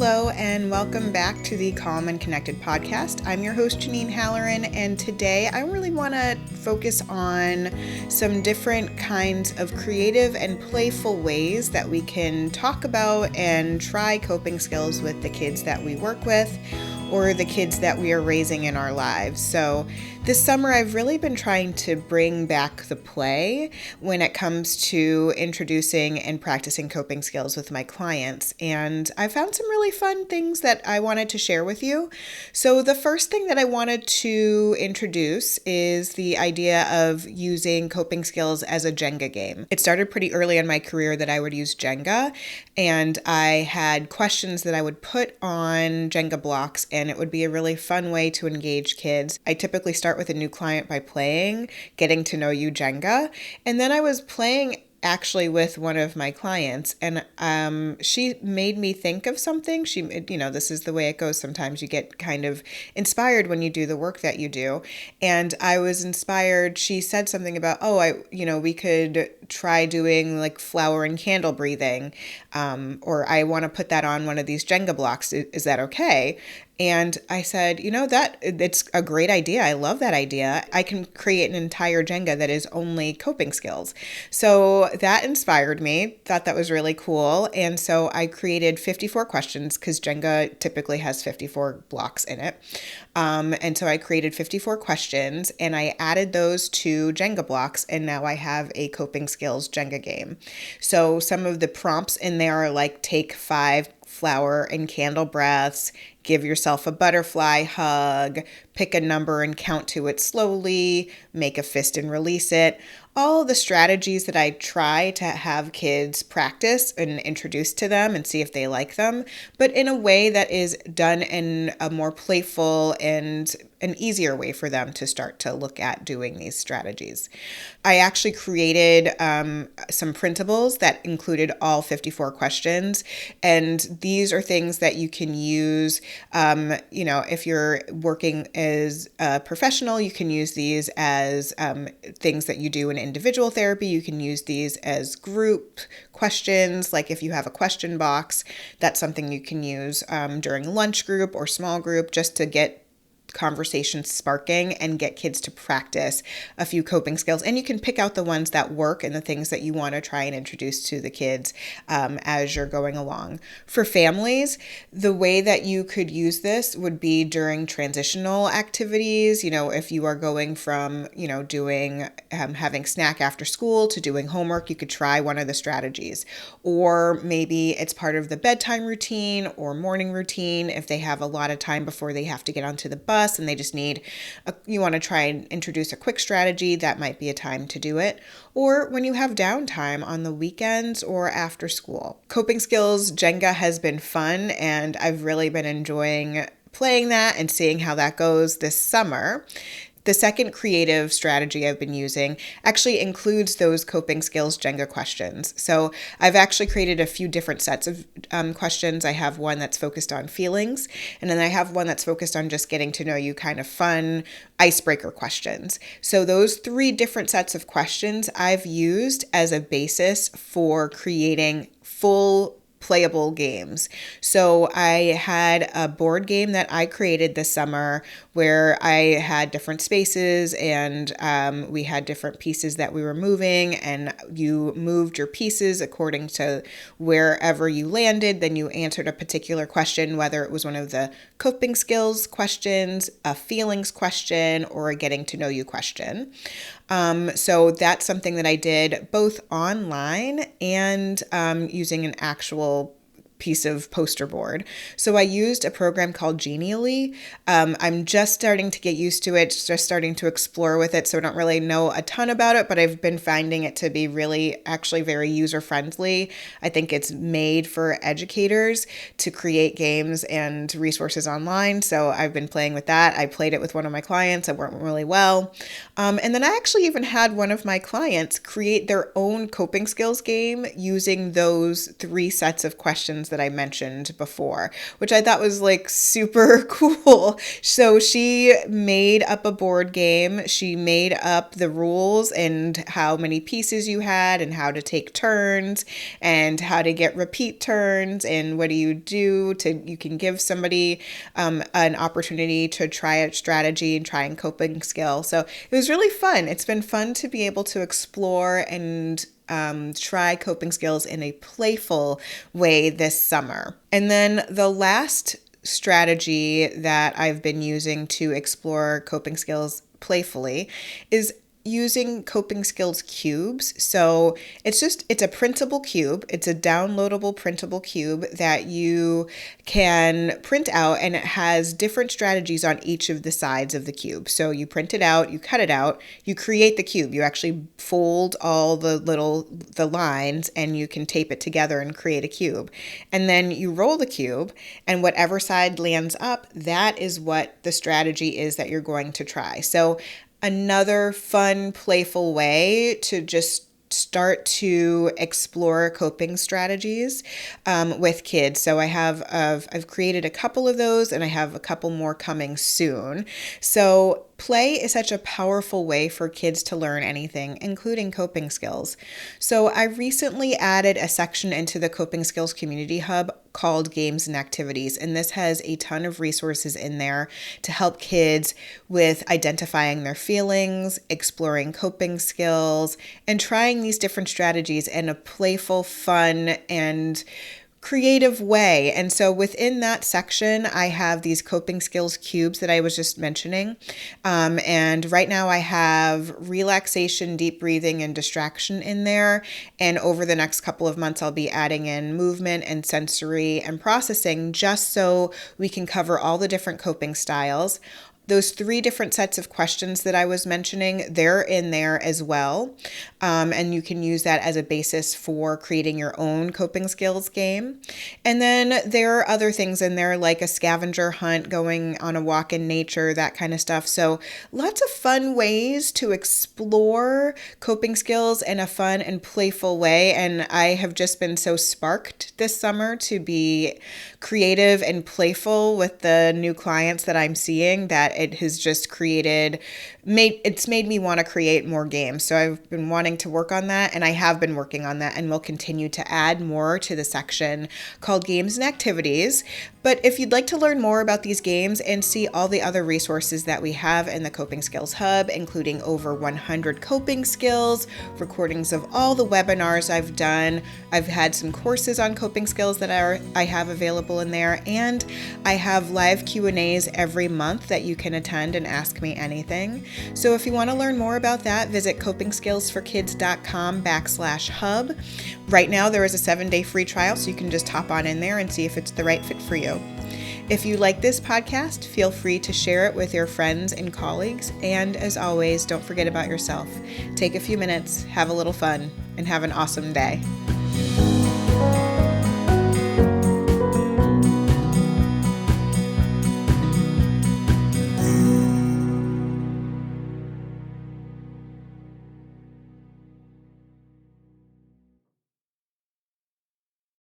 Hello and welcome back to the Calm and Connected podcast. I'm your host, Janine Halloran, and today I really want to focus on some different kinds of creative and playful ways that we can talk about and try coping skills with the kids that we work with or the kids that we are raising in our lives. So this summer, I've really been trying to bring back the play when it comes to introducing and practicing coping skills with my clients. And I found some really fun things that I wanted to share with you. So the first thing that I wanted to introduce is the idea of using coping skills as a Jenga game. It started pretty early in my career that I would use Jenga, and I had questions that I would put on Jenga blocks, and it would be a really fun way to engage kids. I typically start with a new client by playing Getting to Know You Jenga, and then I was playing actually with one of my clients, and she made me think of something. This is the way it goes. Sometimes you get kind of inspired when you do the work that you do, and I was inspired. She said something about, we could try doing like flower and candle breathing, or I want to put that on one of these Jenga blocks. Is that okay? And I said, that it's a great idea. I love that idea. I can create an entire Jenga that is only coping skills. So that inspired me, thought that was really cool. And so I created 54 questions because Jenga typically has 54 blocks in it. And so I created 54 questions and I added those to Jenga blocks. And now I have a coping skills Jenga game. So some of the prompts in there are like take 5 flower and candle breaths, give yourself a butterfly hug, pick a number and count to it slowly, make a fist and release it. All the strategies that I try to have kids practice and introduce to them and see if they like them, but in a way that is done in a more playful and an easier way for them to start to look at doing these strategies. I actually created some printables that included all 54 questions, and these are things that you can use. If you're working as a professional, you can use these as things that you do in individual therapy. You can use these as group questions. Like if you have a question box, that's something you can use during lunch group or small group just to get conversations sparking and get kids to practice a few coping skills. And you can pick out the ones that work and the things that you want to try and introduce to the kids as you're going along. For families, the way that you could use this would be during transitional activities. If you are going from, doing having snack after school to doing homework, you could try one of the strategies. Or maybe it's part of the bedtime routine or morning routine if they have a lot of time before they have to get onto the bus and they just you want to try and introduce a quick strategy, that might be a time to do it. Or when you have downtime on the weekends or after school. Coping skills Jenga has been fun, and I've really been enjoying playing that and seeing how that goes this summer. The second creative strategy I've been using actually includes those coping skills Jenga questions. So I've actually created a few different sets of questions. I have one that's focused on feelings, and then I have one that's focused on just getting to know you, kind of fun icebreaker questions. So those 3 different sets of questions I've used as a basis for creating full playable games. So I had a board game that I created this summer where I had different spaces and we had different pieces that we were moving, and you moved your pieces according to wherever you landed. Then you answered a particular question, whether it was one of the coping skills questions, a feelings question, or a getting to know you question. So that's something that I did both online and using an actual piece of poster board. So I used a program called Genially. I'm just starting to get used to it, just starting to explore with it. So I don't really know a ton about it, but I've been finding it to be really actually very user-friendly. I think it's made for educators to create games and resources online. So I've been playing with that. I played it with one of my clients. It went really well. And then I actually even had one of my clients create their own coping skills game using those 3 sets of questions questions that I mentioned before, which I thought was like super cool. So she made up a board game. She made up the rules and how many pieces you had and how to take turns and how to get repeat turns and what do you can give somebody an opportunity to try a strategy and try a coping skill. So it was really fun. It's been fun to be able to explore and try coping skills in a playful way this summer. And then the last strategy that I've been using to explore coping skills playfully is using coping skills cubes. So it's a printable cube. It's a downloadable printable cube that you can print out, and it has different strategies on each of the sides of the cube. So you print it out, you cut it out, you create the cube. You actually fold all the lines and you can tape it together and create a cube. And then you roll the cube, and whatever side lands up, that is what the strategy is that you're going to try. So another fun, playful way to just start to explore coping strategies with kids. So I've created a couple of those, and I have a couple more coming soon. So play is such a powerful way for kids to learn anything, including coping skills. So I recently added a section into the Coping Skills Community Hub called Games and Activities, and this has a ton of resources in there to help kids with identifying their feelings, exploring coping skills, and trying these different strategies in a playful, fun, and creative way. And so within that section, I have these coping skills cubes that I was just mentioning. And right now I have relaxation, deep breathing, and distraction in there. And over the next couple of months, I'll be adding in movement and sensory and processing, just so we can cover all the different coping styles. Those 3 different sets of questions that I was mentioning, they're in there as well. And you can use that as a basis for creating your own coping skills game. And then there are other things in there like a scavenger hunt, going on a walk in nature, that kind of stuff. So lots of fun ways to explore coping skills in a fun and playful way. And I have just been so sparked this summer to be creative and playful with the new clients that I'm seeing, that it has just made me want to create more games. So I've been wanting to work on that, and I have been working on that, and will continue to add more to the section called Games and Activities. But if you'd like to learn more about these games and see all the other resources that we have in the Coping Skills Hub, including over 100 coping skills, recordings of all the webinars I've done, I've had some courses on coping skills that I have available in there, and I have live Q&As every month that you can attend and ask me anything. So if you want to learn more about that, visit copingskillsforkids.com/hub. Right now there is a 7-day free trial, so you can just hop on in there and see if it's the right fit for you. If you like this podcast, feel free to share it with your friends and colleagues. And as always, don't forget about yourself. Take a few minutes, have a little fun, and have an awesome day.